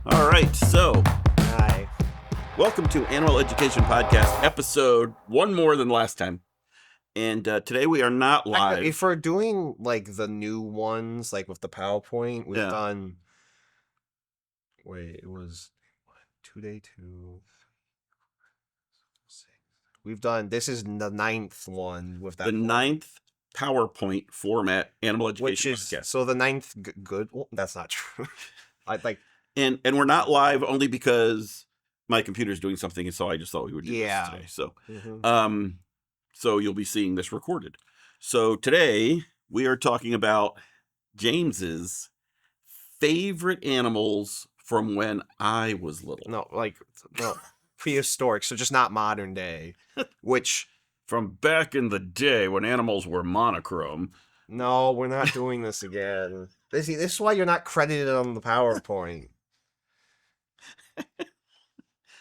All right, so Hi. welcome to Animal Education Podcast, episode one more than last time. And today we are not live. If we're doing like the new ones, like with the PowerPoint, we've Yeah. done. Wait, it was what, 2 day 2. 6. We've done. This is the 9th one with that. The 9th PowerPoint format Animal which Education is Podcast. so the 9th good. Well, that's not true. I like. And we're not live only because my computer's doing something, and so I just thought we would do this today. So, so you'll be seeing this recorded. So today we are talking about James's favorite animals from when I was little. No, prehistoric. So just not modern day. Which From back in the day when animals were monochrome. no, we're not doing this again. This is why you're not credited on the PowerPoint.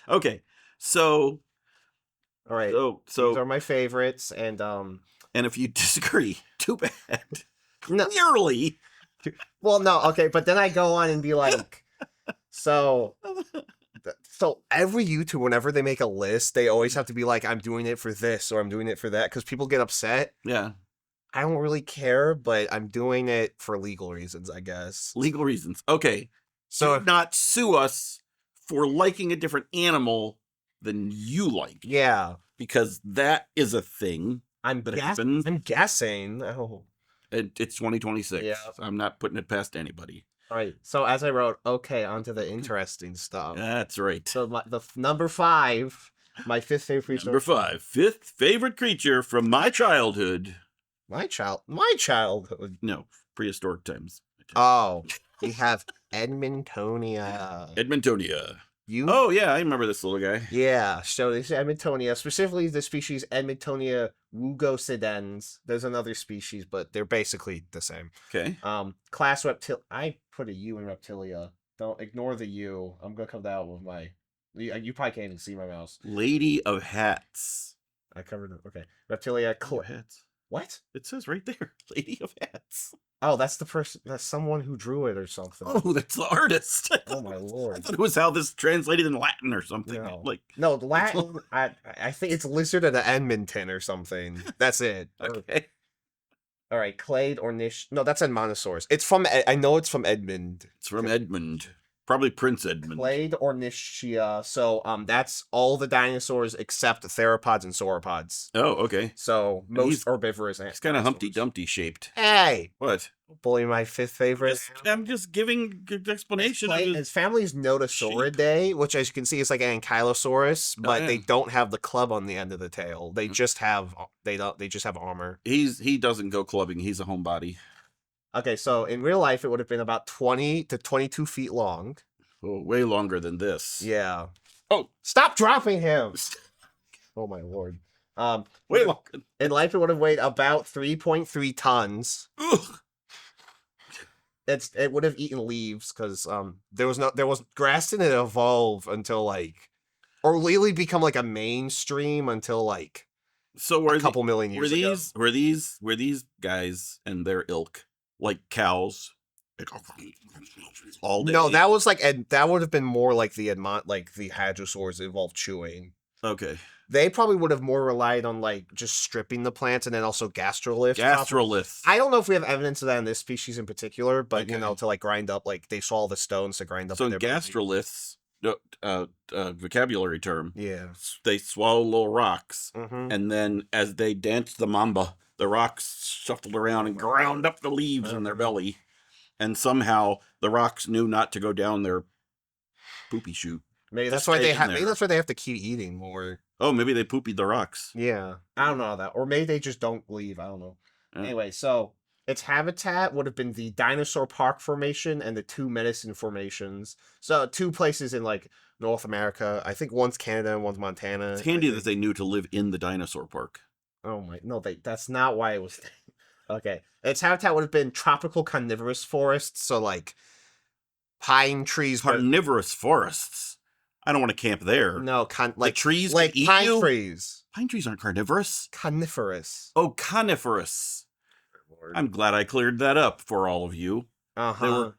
Okay, so All right. so These are my favorites, and and if you disagree, too bad. No. Clearly, well, no, okay, but then I go on and be like, so every YouTuber, whenever they make a list, they always have to be like, I'm doing it for this or I'm doing it for that, because people get upset. Yeah, I don't really care, but I'm doing it for legal reasons, I guess. legal reasons. Okay, So do not sue us for liking a different animal than you like. Yeah, Because that is a thing. I'm happens. I'm guessing. Oh. It's 2026. Yeah. I'm not putting it past anybody. All right. So as I wrote, okay, on to the interesting stuff. That's right. So number 5, my fifth favorite. Number 5, fifth favorite creature from my childhood. My childhood. No, prehistoric times. Oh, we have Edmontonia. Edmontonia. You? Oh, yeah, I remember this little guy. Yeah. So this is Edmontonia, specifically the species Edmontonia rugosidens. There's another species, but they're basically the same. Okay. Class reptil. I put a U in reptilia. Don't ignore the U. I'm gonna come down with my. You probably can't even see my mouse. Lady of Hats. I covered it. Okay. Reptilia. Lady of Hats. What? It says right there. Lady of Hats. Oh, that's the person. That's someone who drew it or something. Oh, that's the artist. Oh my lord! I thought it was how this translated in Latin or something. No. Like No, Latin. I think it's lizard at Edmonton or something. That's it. okay. All right, Clade or Nish. No, that's Edmontosaurus. It's from. I know it's from Edmund. It's from Edmund. Probably Prince Edmund. Clade or Nischia. So that's all the dinosaurs except theropods and sauropods. Oh, okay. So most herbivorous. It's kind of Humpty Dumpty shaped. Hey, What? bully my fifth favorite. I'm just giving good explanation. His family's Notosauridae, which as you can see is like an Ankylosaurus, but they don't have the club on the end of the tail. They just have they just have armor. He doesn't go clubbing. He's a homebody. Okay, so in real life it would have been about 20 to 22 feet long. Oh, way longer than this. Yeah. Oh, Stop dropping him. Oh my lord. way longer. In life it would have weighed about 3.3 tons. Ugh. It would have eaten leaves because there was grass didn't evolve until or really become like a mainstream until like So a couple million years ago. Were these guys and their ilk like cows? All day. No, that was that would have been more like the hadrosaurs evolved chewing. Okay. They probably would have more relied on just stripping the plants and then also gastroliths. Gastroliths. I don't know if we have evidence of that in this species in particular, but Okay. to grind up they saw the stones to grind up. So their gastroliths, vocabulary term. Yeah. They swallow little rocks, Mm-hmm. and then as they danced the mamba, the rocks shuffled around and ground up the leaves in their belly, and somehow the rocks knew not to go down their poopy chute. Maybe that's Just why stay they in have. there. Maybe that's why they have to keep eating more. Oh, maybe they poopied the rocks. Yeah, I don't know that, or maybe they just don't leave. I don't know. Yeah. Anyway, so its habitat would have been the Dinosaur Park Formation and the two Medicine Formations. So 2 places in North America. I think one's Canada and one's Montana. It's handy that they knew to live in the dinosaur park. Oh my, no, that's not why it was. Okay, its habitat would have been tropical carnivorous forests. So pine trees. Carnivorous forests. I don't want to camp there. No, the trees like can eat pine you? trees. Pine trees aren't carnivorous. Coniferous. Oh, coniferous. I'm glad I cleared that up for all of you. They were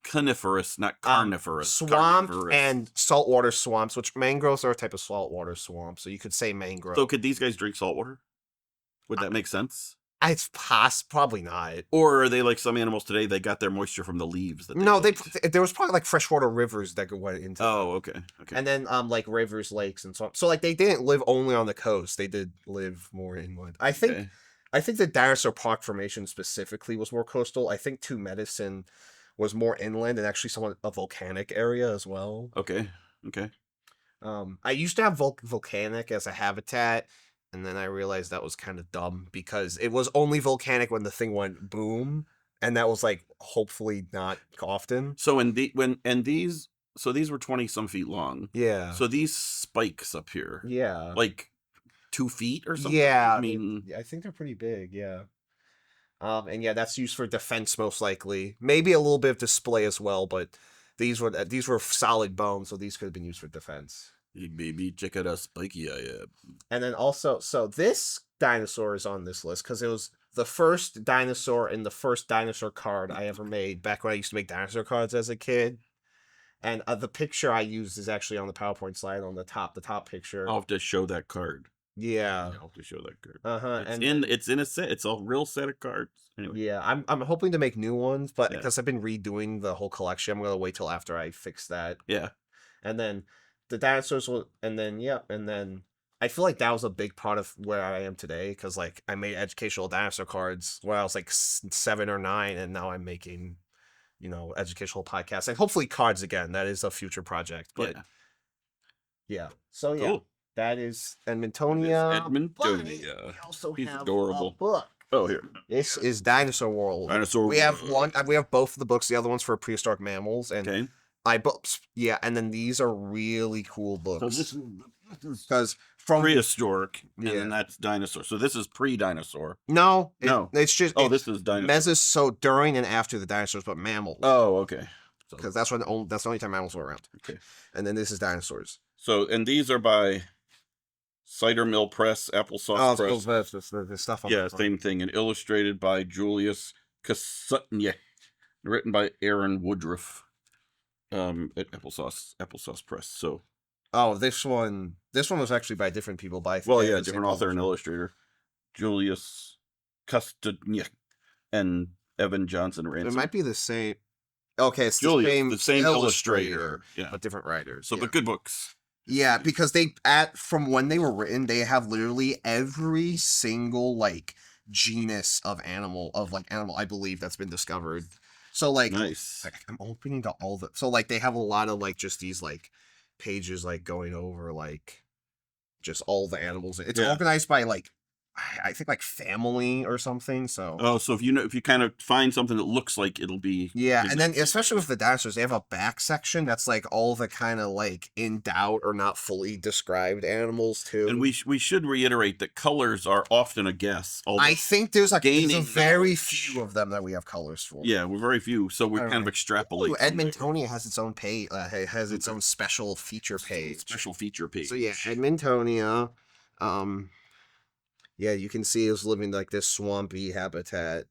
coniferous, not carnivorous. Swamp and saltwater swamps, which mangroves are a type of saltwater swamp, so you could say mangrove. So could these guys drink saltwater? Would that make sense? It's probably not. Or are they like some animals today? They got their moisture from the leaves. There was probably like freshwater rivers that went into. Oh, okay. And then like rivers, lakes, and so on. So like they didn't live only on the coast. They did live more inland. I think the Dinosaur Park formation specifically was more coastal. I think Two Medicine was more inland and actually somewhat a volcanic area as well. Okay. I used to have volcanic as a habitat. And then I realized that was kind of dumb because it was only volcanic when the thing went boom, and that was like hopefully not often. So these were 20 some feet long. Yeah. So these spikes up here. Yeah. Like 2 feet or something. Yeah. I mean, I think they're pretty big. Yeah. And yeah, that's used for defense most likely. Maybe a little bit of display as well, but these were solid bones, so these could have been used for defense. Hey baby, check out how spiky I am. And then also, so this dinosaur is on this list because it was the first dinosaur in the first dinosaur card I ever made back when I used to make dinosaur cards as a kid. And the picture I used is actually on the PowerPoint slide on the top picture. I'll have to show that card. Yeah. I'll have to show that card. It's in a set. It's a real set of cards. Anyway. Yeah, I'm hoping to make new ones, but because I've been redoing the whole collection, I'm gonna wait till after I fix that. Yeah. And then the dinosaurs and then I feel like that was a big part of where I am today because like I made educational dinosaur cards when I was like 7 or 9, and now I'm making educational podcasts and hopefully cards again. That is a future project, but yeah. So yeah, cool. That is Edmontonia. We also have adorable. A book. Oh, here. This is Dinosaur World. We have both of the books. The other one's for Prehistoric Mammals, and and then these are really cool books. So this is because from prehistoric, and then that's dinosaur. So this is pre-dinosaur. No, it's just this is dinosaur. Mesos, so during and after the dinosaurs, but mammals. Oh, okay. Because that's the only time mammals were around. Okay, and then this is dinosaurs. So and these are by Cider Mill Press, Applesauce Press. The stuff. Same thing, and illustrated by Julius Kasutnya, written by Aaron Woodruff. At Applesauce Press. So, this one was actually by different people. Different author and illustrator, Julius Kostadniak and Evan Johnson Ransom. It might be the same. Okay, it's the same illustrator, but different writers. So, but good books. Yeah, because from when they were written, they have literally every single like genus of animal. I believe that's been discovered. So like, nice. I'm opening to all the. So like, they have a lot of like just these like pages like going over like just all the animals. It's organized by like I think like family or something. So so if you kind of find something that looks like it'll be and then especially with the dinosaurs, they have a back section that's like all the kind of like in doubt or not fully described animals too. And we should reiterate that colors are often a guess. I think there's a very few of them that we have colors for. Yeah, we're very few, so we're kind of extrapolating. Edmontonia has its own page. Has its own special feature page. So yeah, Edmontonia. Yeah, you can see it was living like this swampy habitat.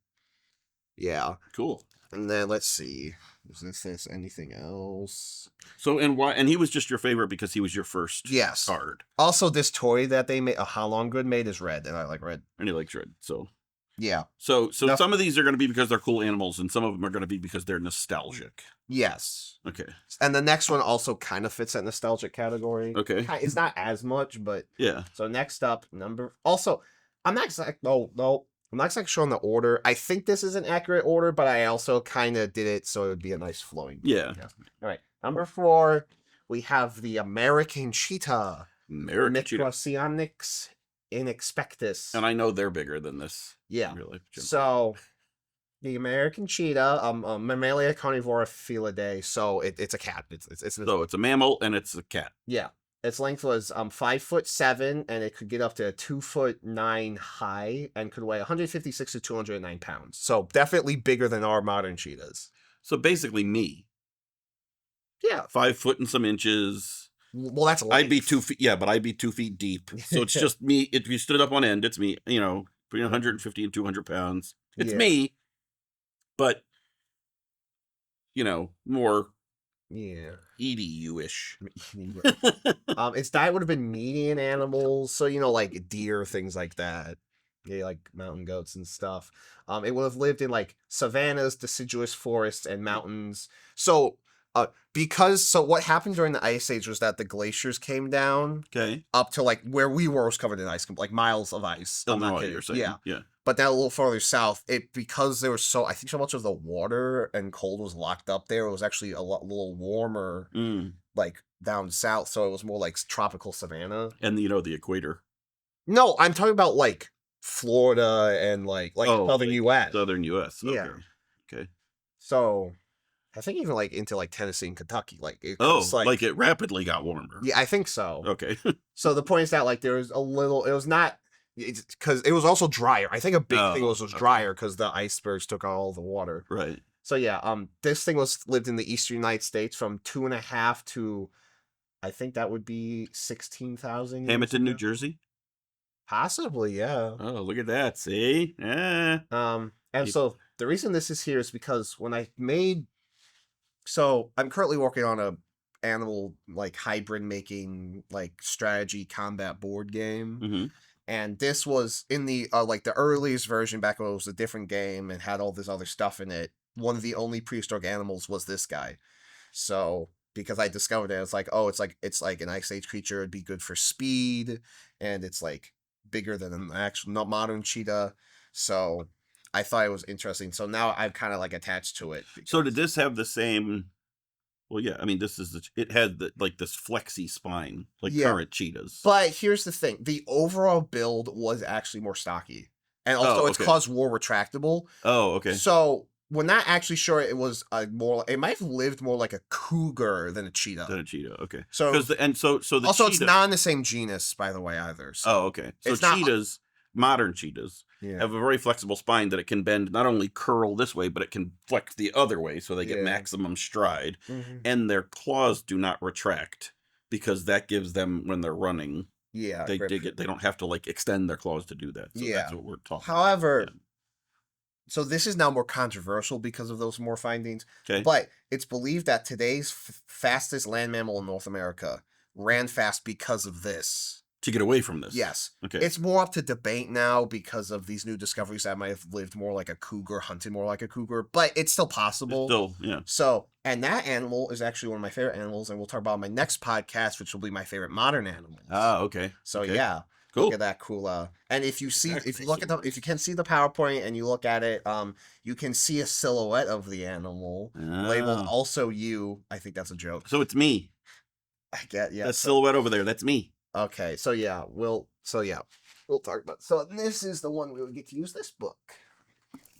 Yeah. Cool. And then let's see. Is this anything else? So and he was just your favorite because he was your first card. Also, this toy that they made, How Long Good made, is red, and I like red. And he likes red, so. Yeah. So some of these are going to be because they're cool animals, and some of them are going to be because they're nostalgic. Yes. Okay. And the next one also kind of fits that nostalgic category. Okay. It's not as much, but yeah. So next up, I'm not exact. No, I'm not exactly sure on the order. I think this is an accurate order, but I also kind of did it so it would be a nice flowing. Yeah. All right. Number 4, we have the American cheetah. Microcyonyx inexpectus. And I know they're bigger than this. Yeah. Really. So, the American cheetah, Mammalia carnivora felidae. So it's a cat. It's a mammal and it's a cat. Yeah. Its length was 5'7", and it could get up to 2'9" high, and could weigh 156 to 209 pounds. So definitely bigger than our modern cheetahs. So basically me. Yeah. 5 foot and some inches. Well, that's length. I'd be 2 feet. Yeah, but I'd be 2 feet deep. So it's just me. If you stood up on end, it's me. Between 150 and 200 pounds. It's me. But more EDU-ish. EDU-ish. Its diet would have been median animals, so like deer, things like that. Yeah, like mountain goats and stuff. It would have lived in like savannas, deciduous forests, and mountains. So, so what happened during the Ice Age was that the glaciers came down. Okay. Up to like where we were was covered in ice, like miles of ice. Illinois, you're saying? Yeah. But then a little farther south, because there was I think so much of the water and cold was locked up there. It was actually a little warmer, like down south. So it was more like tropical savanna. And the equator. No, I'm talking about like Florida and like southern U.S. Southern U.S. Okay. Yeah. Okay. So I think even like into like Tennessee and Kentucky, like it rapidly got warmer. Yeah, I think so. Okay. So the point is that like there was a little. It was not. Because it was also drier. I think a big thing was drier because the icebergs took all the water. Right. So yeah, this thing lived in the eastern United States from 2.5 to, I think that would be 16,000. Hamilton, New Jersey. Possibly, yeah. Oh, look at that! See, yeah. So the reason this is here is because when I made, so I'm currently working on a animal like hybrid making like strategy combat board game. Mm-hmm. And this was in the like the earliest version back when it was a different game and had all this other stuff in it. One of the only prehistoric animals was this guy. So because I discovered it, it's like, oh, it's like an Ice Age creature. It'd be good for speed, and it's like bigger than an actual modern cheetah. So I thought it was interesting. So now I'm kind of like attached to it. So did this have the same? Well, yeah. I mean, it had this flexy spine, like current cheetahs. But here's the thing: the overall build was actually more stocky, and also it's caused war retractable. Oh, okay. So we're not actually sure it was it might have lived more like a cougar than a cheetah. Okay. So the also cheetah, it's not in the same genus, by the way, either. So. Oh, okay. So cheetahs, modern cheetahs, have a very flexible spine that it can bend, not only curl this way, but it can flex the other way, so they get maximum stride. Mm-hmm. And their claws do not retract because that gives them, when they're running, they don't have to like extend their claws to do that. So that's what we're talking. However. So this is now more controversial because of those more findings. Okay. But it's believed that today's fastest land mammal in North America ran fast because of this. To get away from this? Yes. Okay. It's more up to debate now because of these new discoveries that might have lived more like a cougar, hunted more like a cougar, but it's still possible. So, and that animal is actually one of my favorite animals, and we'll talk about in my next podcast, which will be my favorite modern animals. Ah, okay. So yeah. Cool. Look at that cool. And if you see, if you look at if you can see the PowerPoint and you look at it, you can see a silhouette of the animal labeled "Also You." I think that's a joke. So it's me. I get that silhouette over there. That's me. Okay, so we'll talk about. So this is the one we would get to use this book.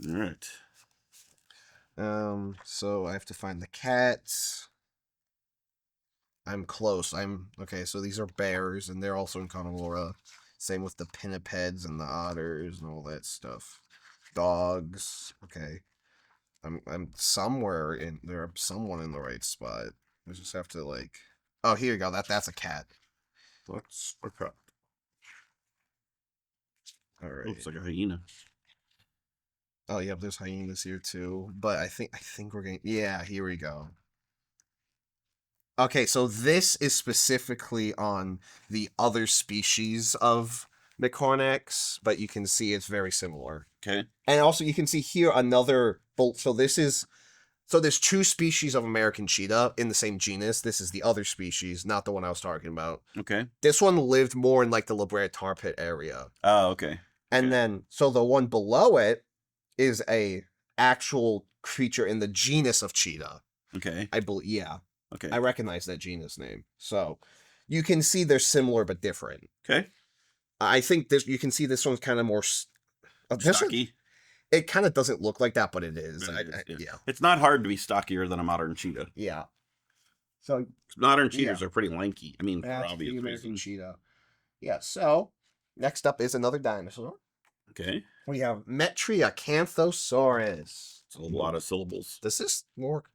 All right. So I have to find the cats. I'm close. Okay. So these are bears, and they're also in carnivora. Same with the pinnipeds and the otters and all that stuff. Dogs. Okay. I'm somewhere in there. Someone in the right spot. I just have to like. Oh, here you go. That's a cat. That's a cat. All right. Looks like a hyena. Oh yeah, there's hyenas here too. But I think we're getting. Yeah, here we go. Okay, so this is specifically on the other species of Mecornyx, but you can see it's very similar. Okay. And also you can see here another bolt. So there's two species of American cheetah in the same genus. This is the other species, not the one I was talking about. Okay. This one lived more in like the La Brea tar pit area. Oh, okay. And then, so the one below it is a actual creature in the genus of cheetah. Okay. I believe, yeah. Okay. I recognize that genus name. So you can see they're similar but different. Okay. I think you can see this one's kind of more stocky. It kind of doesn't look like that, but it is. Yeah. It's not hard to be stockier than a modern cheetah. Yeah. So modern cheetahs are pretty lanky. I mean, for obvious American reasons. cheetah. Yeah. So next up is another dinosaur. Okay. We have Metriacanthosaurus. It's a lot of syllables. This is more.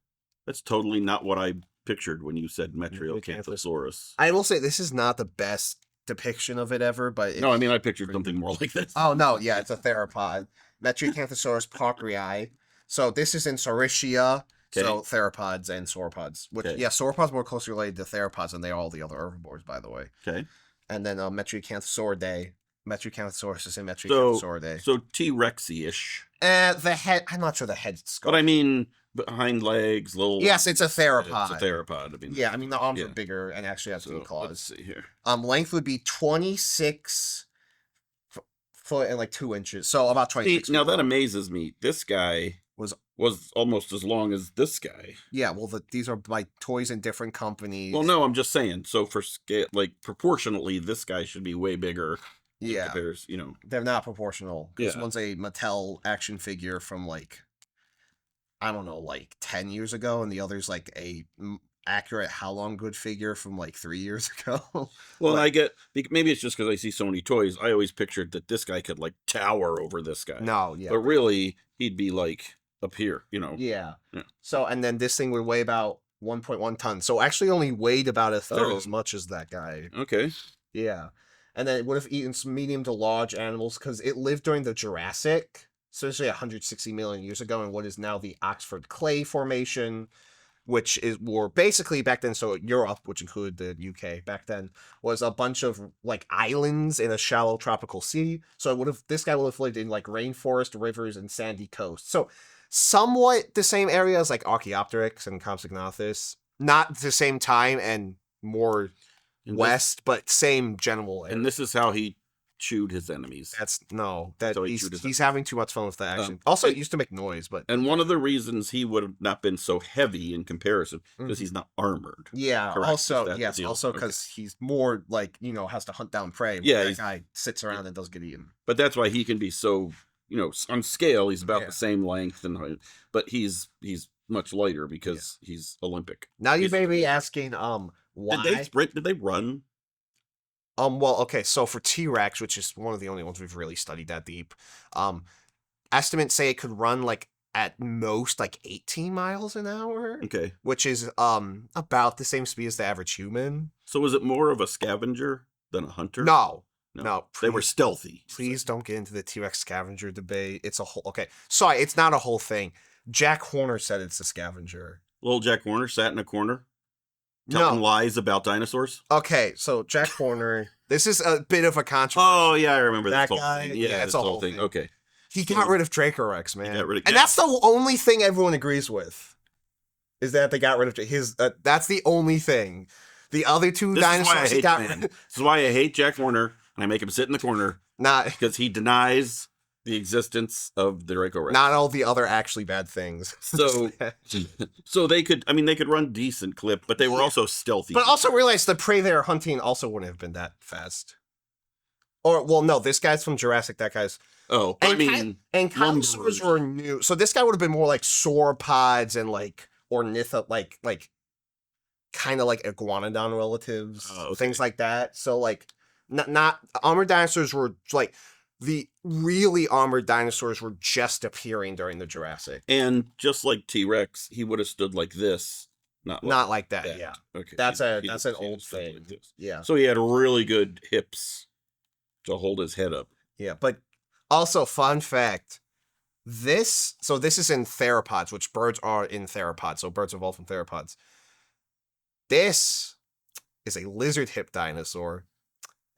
That's totally not what I pictured when you said Metriacanthosaurus. I will say this is not the best depiction of it ever, but no, I mean I pictured something more like this. Oh no, yeah, it's a theropod. Metriacanthosaurus parkeri. So this is in Saurischia. Okay. So theropods and sauropods. Which sauropods more closely related to theropods than they are all the other herbivores, by the way. Okay. And then Metriacanthosauridae. Metriacanthosaurus and Metriacanthosauridae. So T-Rexy-ish. The head. I'm not sure the head's sculpt. But I mean, behind legs, little. Yes, it's a theropod. It's a theropod. I mean the arms are bigger and actually have 2 claws. Let's see here. Length would be 26 foot and like 2 inches. So about 26. Now that amazes me. This guy was almost as long as this guy. Yeah, well, these are like toys in different companies. Well, no, I'm just saying. So for scale, like proportionally, this guy should be way bigger. Yeah, there's they're not proportional. This Yeah. one's a Mattel action figure from like I don't know, like 10 years ago, and the other's like a accurate How Long Good figure from like 3 years ago. Well, I get maybe it's just because I see so many toys. I always pictured that this guy could like tower over this guy. No, yeah, but really he'd be like up here, Yeah. Yeah. So and then this thing would weigh about 1.1 tons. So actually only weighed about a third Oh. as much as that guy. Okay. Yeah. And then it would have eaten some medium to large animals because it lived during the Jurassic, especially 160 million years ago, in what is now the Oxford Clay Formation, which were basically back then, so Europe, which included the UK back then, was a bunch of like islands in a shallow tropical sea. So this guy would have lived in like rainforest, rivers, and sandy coasts. So somewhat the same areas like Archaeopteryx and Compsognathus. Not the same time and more west, but same general area. And this is how he chewed his enemies. He's having too much fun with the action. Also, it used to make noise, but and one of the reasons he would have not been so heavy in comparison because he's not armored. Yeah. Correct. Also, yes. Also, because he's more like has to hunt down prey. Yeah. That guy sits around and does get eaten. But that's why he can be so on scale he's about the same length and height, but he's much lighter because he's Olympic. Now you may be asking why did they sprint? Did they run? Well, okay, so for T-Rex, which is one of the only ones we've really studied that deep, estimates say it could run like at most like 18 miles an hour. Okay. Which is about the same speed as the average human. So was it more of a scavenger than a hunter? No. They were stealthy. Please don't get into the T-Rex scavenger debate. It's a whole sorry, it's not a whole thing. Jack Horner said it's a scavenger. Little Jack Horner sat in a corner telling lies about dinosaurs. Okay, so Jack Horner, this is a bit of a controversy. Oh yeah, I remember that whole guy. Thing. Yeah, it's a whole thing. Okay, he got rid of Dracorex, man, and that's the only thing everyone agrees with. Is that they got rid of his? That's the only thing. The other two dinosaurs he got rid. This is why I hate Jack Horner, and I make him sit in the corner. Not because he denies the existence of the Dracorex. Not all the other actually bad things. So they could run decent clip, but they were also stealthy. But also realize the prey they're hunting also wouldn't have been that fast. Or, well, no, this guy's from Jurassic, that guy's... Oh, and dinosaurs were new. So this guy would have been more like sauropods and like like kind of like iguanodon relatives, things like that. So like not armored dinosaurs were like... The really armored dinosaurs were just appearing during the Jurassic. And just like T-Rex, he would have stood like this. Not like that, yeah. Okay. That's an old thing. Like yeah. So he had really good hips to hold his head up. Yeah, but also, fun fact, this is in theropods, which birds are in theropods, so birds evolved from theropods. This is a lizard hip dinosaur,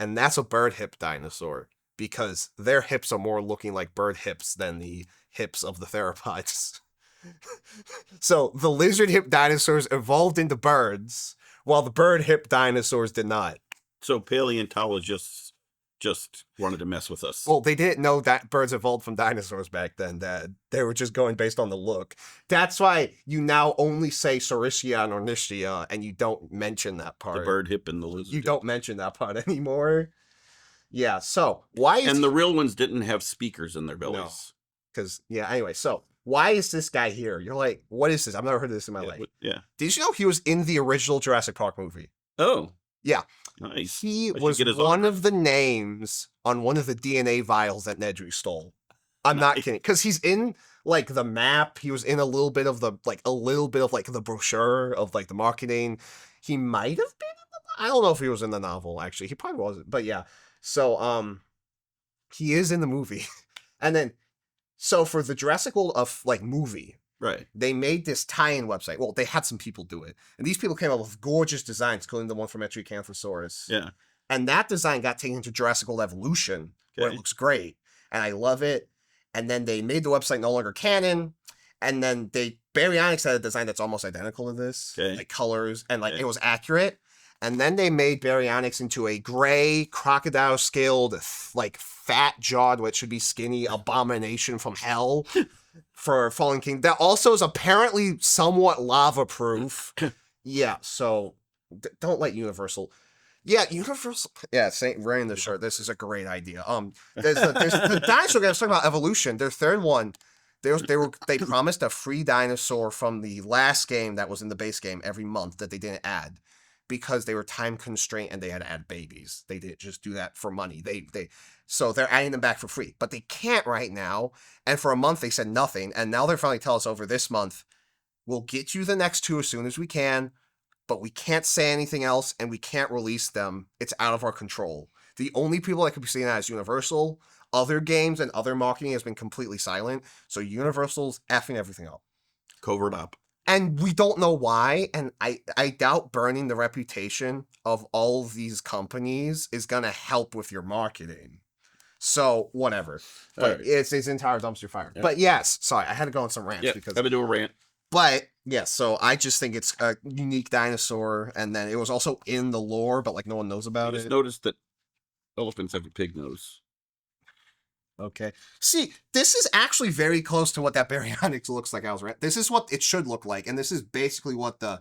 and that's a bird hip dinosaur. Because their hips are more looking like bird hips than the hips of the theropods. So the lizard hip dinosaurs evolved into birds, while the bird hip dinosaurs did not. So paleontologists just wanted to mess with us. Well, they didn't know that birds evolved from dinosaurs back then, Dad. They were just going based on the look. That's why you now only say Saurischia and Ornithischia, and you don't mention that part. The bird hip and the lizard hip. Don't mention that part anymore. Yeah, so why is... And the real ones didn't have speakers in their bellies. Because, anyway, so why is this guy here? You're like, what is this? I've never heard of this in my life. Yeah. Did you know he was in the original Jurassic Park movie? Oh. Yeah. Nice. He was one of the names on one of the DNA vials that Nedry stole. I'm not kidding. Because he's in, like, the map. He was in a little bit of the brochure of, like, the marketing. He might have been in I don't know if he was in the novel, actually. He probably wasn't. But, yeah. So, he is in the movie. And then, so for the Jurassic World of, like, movie, Right. They made this tie-in website. Well, they had some people do it. And these people came up with gorgeous designs, including the one from Prehistoric. Yeah. And that design got taken to Jurassic World Evolution, where it looks great. And I love it. And then they made the website no longer canon. And then Baryonyx had a design that's almost identical to this. Like colors, and like it was accurate. And then they made Baryonyx into a gray, crocodile-scaled, like fat-jawed, what should be skinny, abomination from hell for Fallen King. That also is apparently somewhat lava-proof. Yeah, so don't let Universal... Yeah, Universal... Yeah, wearing the shirt. This is a great idea. There's the dinosaur game I was talking about, Evolution. Their third one, they promised a free dinosaur from the last game that was in the base game every month that they didn't add. Because they were time constrained and they had to add babies. They didn't just do that for money. So they're adding them back for free. But they can't right now. And for a month they said nothing. And now they're finally telling us over this month, we'll get you the next two as soon as we can, but we can't say anything else and we can't release them. It's out of our control. The only people that could be seeing that is Universal. Other games and other marketing has been completely silent. So Universal's effing everything up. Covered up. And we don't know why, and I doubt burning the reputation of all of these companies is going to help with your marketing. So, whatever. But it's entire dumpster fire. Yep. But yes, sorry, I had to go on some rants. Because I've been doing a rant. But, yes, so I just think it's a unique dinosaur, and then it was also in the lore, but like no one knows about it. I just noticed that elephants have a pig nose. Okay. See, this is actually very close to what that Baryonyx looks like. This is what it should look like, and this is basically what the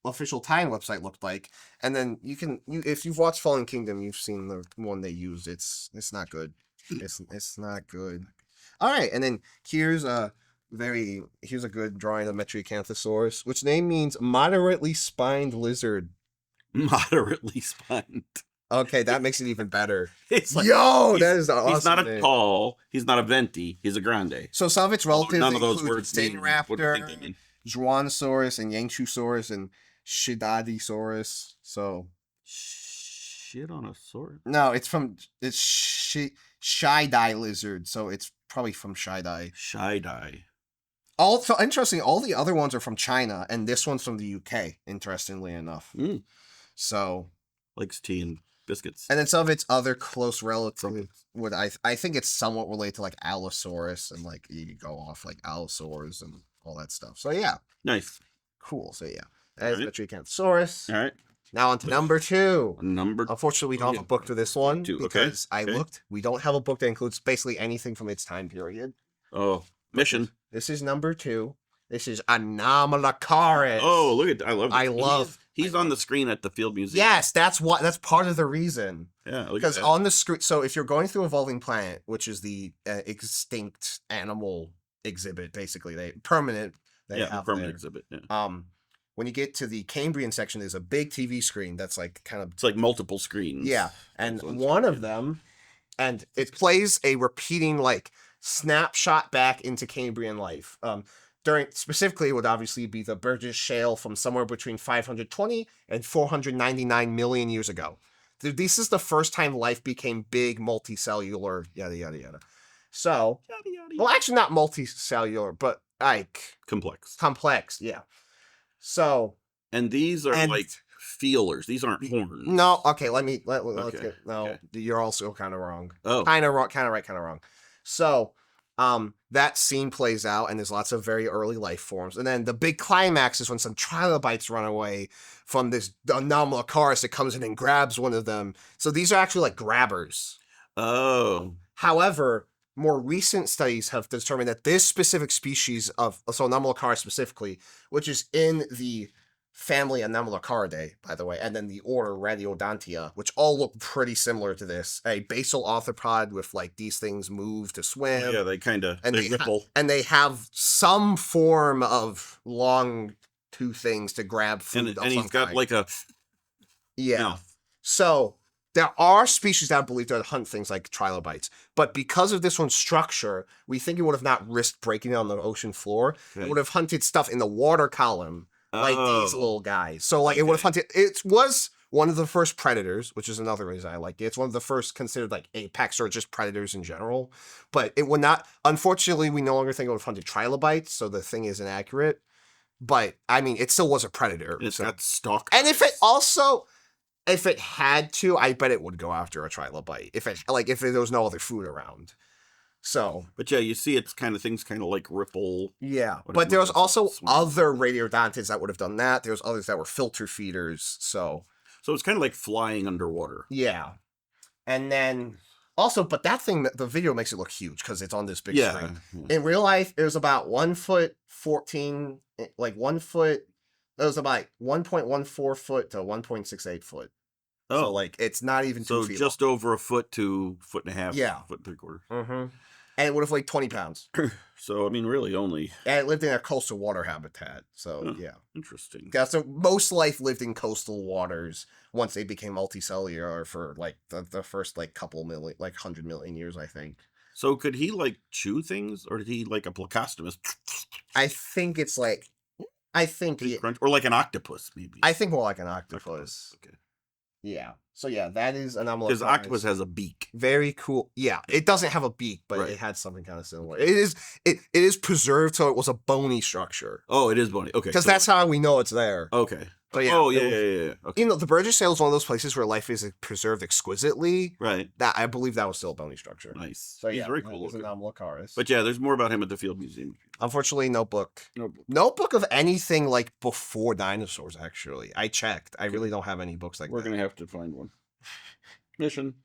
official tie-in website looked like. And then if you've watched Fallen Kingdom, you've seen the one they used. It's not good. It's not good. All right, and then here's a good drawing of Metriacanthosaurus, which name means moderately spined lizard. Moderately spined. Okay, that makes it even better. It's like, that is awesome. He's not a tall, he's not a venti, he's a grande. So some of its relatives none of those words Raptor, Zhuanosaurus, and Yangshusaurus, and Shidadisaurus. So shit on a sword? No, it's Shidai lizard, so it's probably from Shidai. Shidai. Also interesting, all the other ones are from China, and this one's from the UK, interestingly enough. So likes tea and biscuits. And then some of its other close relatives would I think it's somewhat related to like Allosaurus, and like you go off like Allosaurs and all that stuff. So yeah. Nice. Cool. So yeah. That is Metriacanthosaurus. All right. Now on to number 2. Unfortunately, we don't have a book to this one because I Okay. looked. We don't have a book that includes basically anything from its time period. Oh, mission. This is number 2. This is Anomalocaris. Oh, look at I love this. He's on the screen at the Field Museum. Yes, that's part of the reason. Yeah, because on the screen. So if you're going through Evolving Planet, which is the extinct animal exhibit, basically permanent exhibit. Yeah. When you get to the Cambrian section, there's a big TV screen that's like kind of... It's like multiple screens. Yeah, and one of them, and it plays a repeating like snapshot back into Cambrian life. Specifically, it would obviously be the Burgess Shale from somewhere between 520 and 499 million years ago. This is the first time life became big, multicellular, yada, yada, yada. So, well, actually not multicellular, but like... Complex, yeah. So... And these are like feelers. These aren't horns. No, okay, let's get... No, you're also kind of wrong. Oh. Kind of right, kind of wrong. So... that scene plays out, and there's lots of very early life forms. And then the big climax is when some trilobites run away from this Anomalocaris that comes in and grabs one of them. So these are actually like grabbers. Oh. However, more recent studies have determined that this specific species of Anomalocaris specifically, which is in the family Anomalocaridae, by the way, and then the order Radiodontia, which all look pretty similar to this. A basal arthropod with like these things move to swim. Yeah, they kind of ripple. And they have some form of long two things to grab food. And he's got like a... Yeah. Mouth. So there are species that I believe that hunt things like trilobites, but because of this one's structure, we think it would have not risked breaking it on the ocean floor. Okay. It would have hunted stuff in the water column. Like these little guys. So like it would have hunted. It was one of the first predators, which is another reason I liked it. It's one of the first considered like apex or just predators in general. But it would not. Unfortunately, we no longer think it would hunt trilobites, so the thing is inaccurate. But I mean, it still was a predator. And it's got stalk. And if it had to, I bet it would go after a trilobite. If there was no other food around. So, but yeah, you see, it's things like ripple. Yeah, but there was also other radiodontids that would have done that. There was others that were filter feeders. So it's kind of like flying underwater. Yeah, and then also, but that thing, the video makes it look huge because it's on this big screen. Yeah. In real life, it was about 1'14", like 1 foot. It was about 1.14 foot to 1.68 foot. Oh, so it's not even 2 feet. So just over a foot to foot and a half. Yeah, foot and 3/4. Mm-hmm. And it would have weighed 20 pounds. So I mean, really only. And it lived in a coastal water habitat. So yeah, interesting. Yeah, so most life lived in coastal waters once they became multicellular for the first couple million, 100 million years, I think. So could he chew things, or did he a plecostomus? I think it's or like an octopus, maybe. I think more like an octopus. Okay. Yeah. So yeah, that is an Amylocaris. Because octopus has a beak. Very cool. Yeah, it doesn't have a beak, but it had something kind of similar. It is preserved, so it was a bony structure. Oh, it is bony. Okay. Because that's how we know it's there. Okay. But yeah. Oh, yeah. Okay. The Burgess Shale is one of those places where life is preserved exquisitely. Right. That I believe that was still a bony structure. Nice. So he's very cool. It's an Amylocaris. But yeah, there's more about him at the Field Museum. Unfortunately, no book. No book of anything before dinosaurs. Actually, I checked. I really don't have any books like that. We're gonna have to find one. Mission.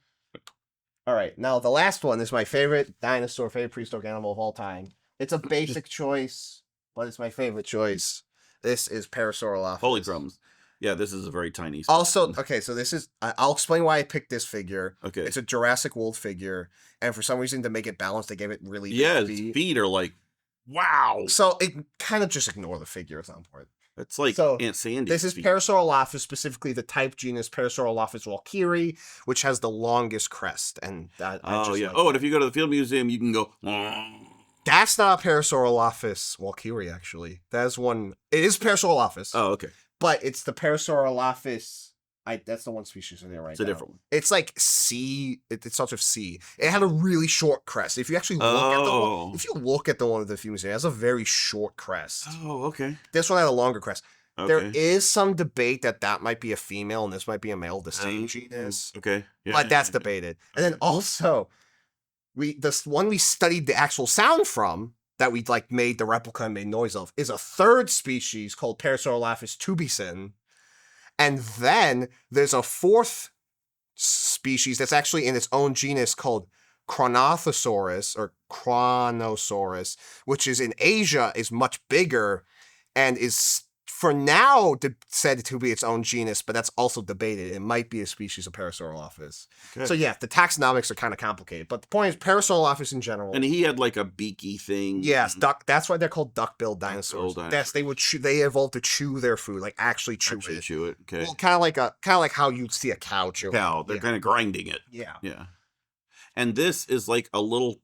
All right. Now the last one is my favorite prehistoric animal of all time. It's a basic choice, but it's my favorite choice. This is Parasaurolophus. Holy drums. Yeah, this is a very tiny specimen. Also, okay, so this is... I'll explain why I picked this figure. Okay. It's a Jurassic World figure, and for some reason, to make it balanced, they gave it really big feet. Its feet are wow! So, it kind of just ignore the figure at some point. It's like Aunt Sandy. This is Parasaurolophus, specifically the type genus Parasaurolophus walkeri, which has the longest crest. And that... and if you go to the Field Museum, you can go... That's not Parasaurolophus walkeri, actually. That's one... It is Parasaurolophus. Oh, okay. But it's the Parasaurolophus... that's the one species in there right now. It's a different one. It's like C... It starts with C. It had a really short crest. If you actually look at the one of the femurs, it has a very short crest. Oh, okay. This one had a longer crest. Okay. There is some debate that might be a female and this might be a male, the same genus. Okay. Yeah. But that's debated. And then also... this one we studied the actual sound from, that we made the replica and made noise of, is a third species called Parasaurolophus tubicin. And then there's a fourth species that's actually in its own genus called Chronothosaurus, which is in Asia, is much bigger and is for now said to be its own genus, but that's also debated. It might be a species of Parasaurolophus. Okay. So yeah, the taxonomics are kind of complicated, but the point is Parasaurolophus in general. And he had a beaky thing. Yes, that's why they're called duck-billed dinosaurs. Yes, they evolved to chew their food, actually chew it. Okay. Well, kind of like how you'd see a cow chew. They're kind of grinding it. Yeah. Yeah. And this is a little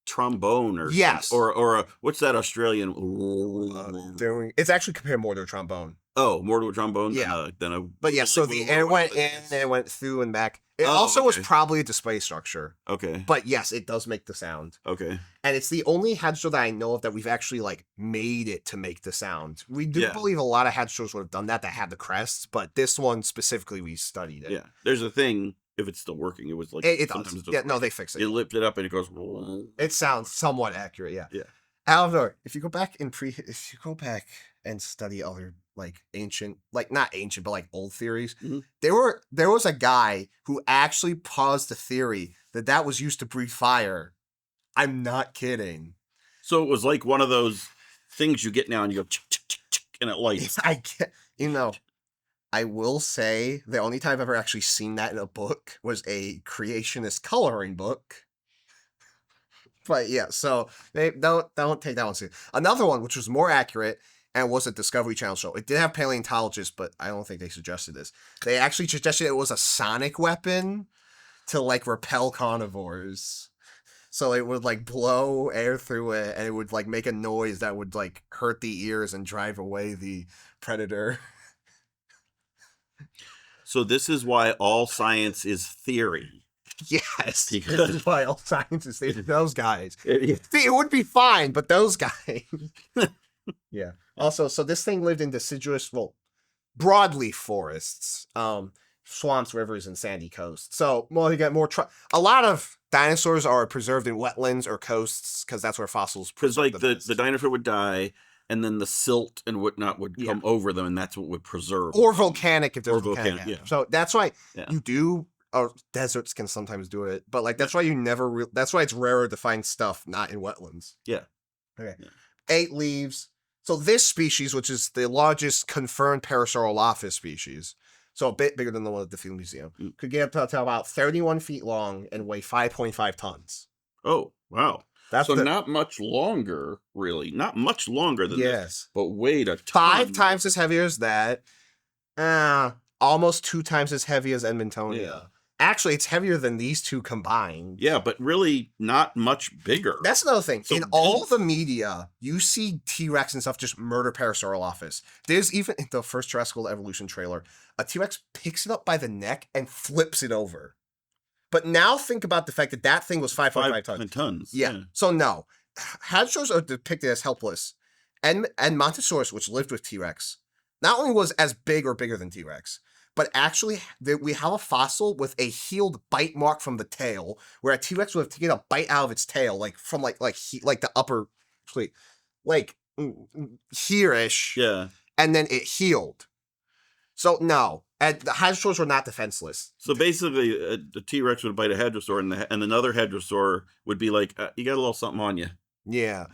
trombone or what's that Australian it's actually compared more to a trombone. More to a trombone than a but yeah, so the air went in and it went through and back. It also was probably a display structure. Okay. But yes, it does make the sound. Okay. And it's the only headstone that I know of that we've actually made it to make the sound. We do believe a lot of headstones would have done that had the crests, but this one specifically we studied it. Yeah. There's a thing. If it's still working, it was it does. Yeah, no, they fix it. You lift it up and it goes. It sounds somewhat accurate. Yeah. Yeah. However, if you go back and study other ancient, not ancient, but old theories, there was a guy who actually paused the theory that was used to breathe fire. I'm not kidding. So it was one of those things you get now and you go and it lights. I will say the only time I've ever actually seen that in a book was a creationist coloring book. But yeah, so they don't take that one seriously. Another one, which was more accurate and was a Discovery Channel show. It did have paleontologists, but I don't think they suggested this. They actually suggested it was a sonic weapon to repel carnivores. So it would blow air through it and it would make a noise that would hurt the ears and drive away the predator. So this is why all science is theory. Yes, Because this is why all science is those guys. It would be fine, but those guys. Yeah. Also, so this thing lived in deciduous, broadleaf forests, swamps, rivers, and sandy coasts. So, you get more. A lot of dinosaurs are preserved in wetlands or coasts because that's where fossils. Because like the dinosaur would die, and then the silt and whatnot would come over them, and that's what would preserve. Or them. Volcanic if there's volcanic. Yeah. So that's why you do. Or deserts can sometimes do it, but like that's why you never. That's why it's rarer to find stuff not in wetlands. Yeah. Okay. Yeah. 8 leaves. So this species, which is the largest confirmed Parasaurolophus species, so a bit bigger than the one at the Field Museum, could get up to about 31 feet long and weigh 5.5 tons. Oh, wow. That's so not much longer, really. Not much longer than this, but weighed a ton. 5 times as heavy as that. Almost 2 times as heavy as Edmontonia. Yeah. Actually, it's heavier than these two combined. Yeah, but really not much bigger. That's another thing. So in all the media, you see T-Rex and stuff just murder Parasaurolophus. There's even in the first Jurassic World Evolution trailer, a T-Rex picks it up by the neck and flips it over. But now think about the fact that that thing was 5.5 tons. Yeah. So no. Hadrosaurs are depicted as helpless. And Montosaurus, which lived with T-Rex, not only was as big or bigger than T-Rex, but actually, we have a fossil with a healed bite mark from the tail, where a T-Rex would have taken a bite out of its tail, like from like the upper, like here-ish. Yeah. And then it healed. So and the hadrosaurs were not defenseless. So basically, a T-Rex would bite a hadrosaur, and another hadrosaur would be like, "You got a little something on you." Yeah.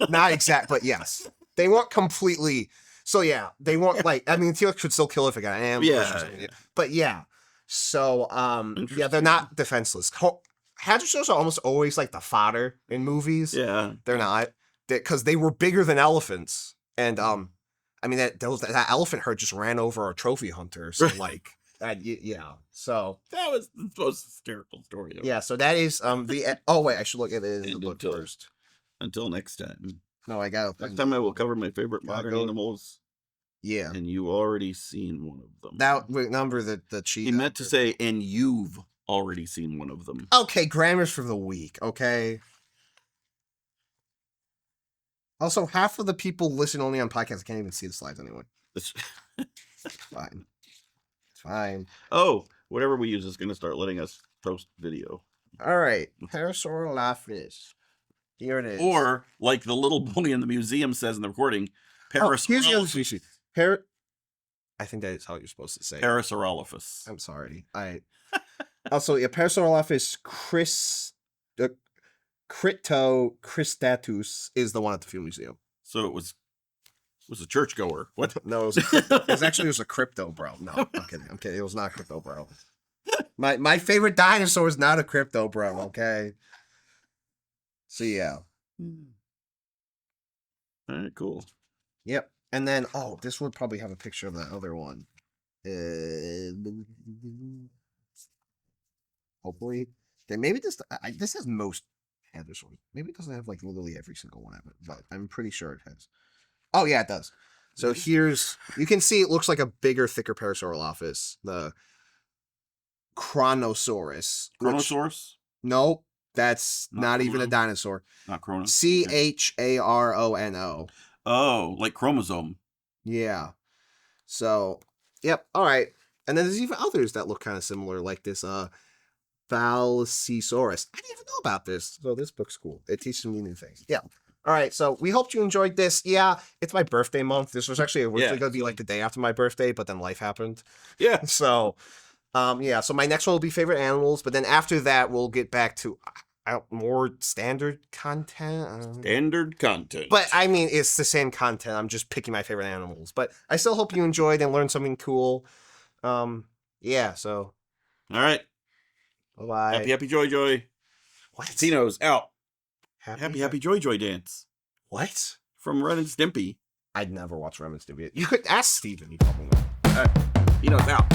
Not exact, but yes, they weren't completely. So yeah, they weren't T-Rex could still kill if it got an ambush or something. But yeah. So they're not defenseless. Hadrosaurs are almost always like the fodder in movies. Yeah. They're not. Because they were bigger than elephants. And that elephant herd just ran over a trophy hunter. So So that was the most hysterical story ever. Yeah, so that is I should look at it in the book first. Until next time. No, I got next time I will cover my favorite modern animals. Yeah. And you already seen one of them. Now, remember the cheetah. He meant to say, and you've already seen one of them. Okay, grammars for the week, okay? Also, half of the people listen only on podcasts. I can't even see the slides anyway. It's fine. It's fine. Oh, whatever we use is going to start letting us post video. All right. Parasaurolophus. Here it is. Or, like the little boy in the museum says in the recording, Parasaurolophus. Here's the other species. I think that is how you're supposed to say it. Parasaurolophus. I'm sorry. Also, Parasaurolophus Critocristatus is the one at the Field Museum. So it was a churchgoer. What? No, it was a crypto, bro. No, I'm kidding. It was not crypto, bro. My favorite dinosaur is not a crypto, bro. Okay. So yeah. All right, cool. Yep. And then this would probably have a picture of the other one. Hopefully, maybe this has most hadrosaurs. Maybe it doesn't have like literally every single one of it, but I'm pretty sure it has. Oh yeah, it does. So you can see it looks like a bigger, thicker Parasaurolophus, the Chronosaurus. Chronosaurus? Nope, that's not even a dinosaur. Not Chrono. Charono. Oh, like chromosome. Yeah. So, yep. All right. And then there's even others that look kind of similar, like this Valsisaurus. I didn't even know about this. So this book's cool. It teaches me new things. Yeah. All right. So we hope you enjoyed this. Yeah, it's my birthday month. This was actually originally going to be like the day after my birthday, but then life happened. Yeah. So, so my next one will be favorite animals, but then after that, we'll get back to more standard content. Standard content. But I mean, it's the same content. I'm just picking my favorite animals. But I still hope you enjoyed and learned something cool. Yeah, so. All right. Bye-bye. Happy, joy. What? Tino's out. Happy, joy dance. What? From Ren and Stimpy. I'd never watch Ren and Stimpy. You could ask Steven. He probably knows. Tino's out.